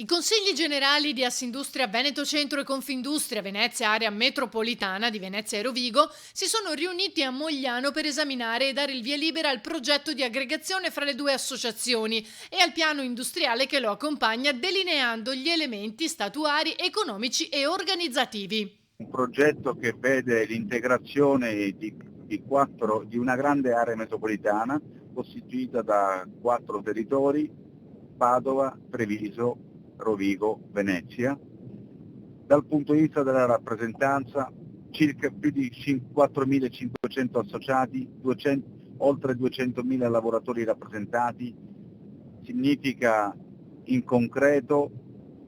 I consigli generali di Assindustria Veneto Centro e Confindustria Venezia Area Metropolitana di Venezia e Rovigo si sono riuniti a Mogliano per esaminare e dare il via libera al progetto di aggregazione fra le due associazioni e al piano industriale che lo accompagna, delineando gli elementi statuari, economici e organizzativi. Un progetto che vede l'integrazione di una grande area metropolitana costituita da 4 territori: Padova, Treviso, Rovigo, Venezia. Dal punto di vista della rappresentanza, circa più di 4.500 associati, oltre 200.000 lavoratori rappresentati, significa in concreto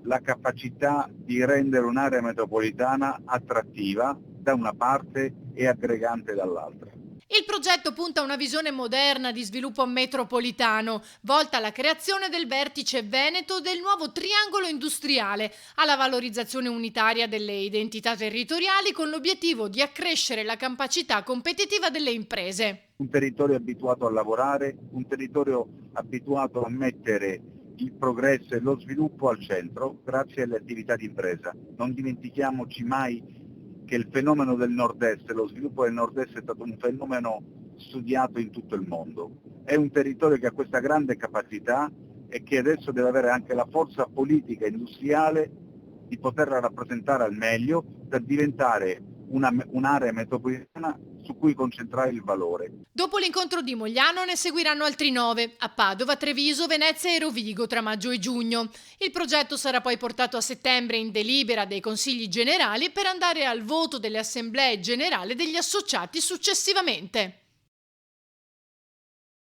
la capacità di rendere un'area metropolitana attrattiva da una parte e aggregante dall'altra. Il progetto punta a una visione moderna di sviluppo metropolitano, volta alla creazione del vertice veneto del nuovo triangolo industriale, alla valorizzazione unitaria delle identità territoriali con l'obiettivo di accrescere la capacità competitiva delle imprese. Un territorio abituato a lavorare, un territorio abituato a mettere il progresso e lo sviluppo al centro grazie alle attività di impresa. Non dimentichiamoci mai che il fenomeno del nord-est, lo sviluppo del nord-est è stato un fenomeno studiato in tutto il mondo. È un territorio che ha questa grande capacità e che adesso deve avere anche la forza politica e industriale di poterla rappresentare al meglio per diventare un'area metropolitana su cui concentrare il valore. Dopo l'incontro di Mogliano ne seguiranno altri 9, a Padova, Treviso, Venezia e Rovigo tra maggio e giugno. Il progetto sarà poi portato a settembre in delibera dei consigli generali per andare al voto delle assemblee generali degli associati successivamente.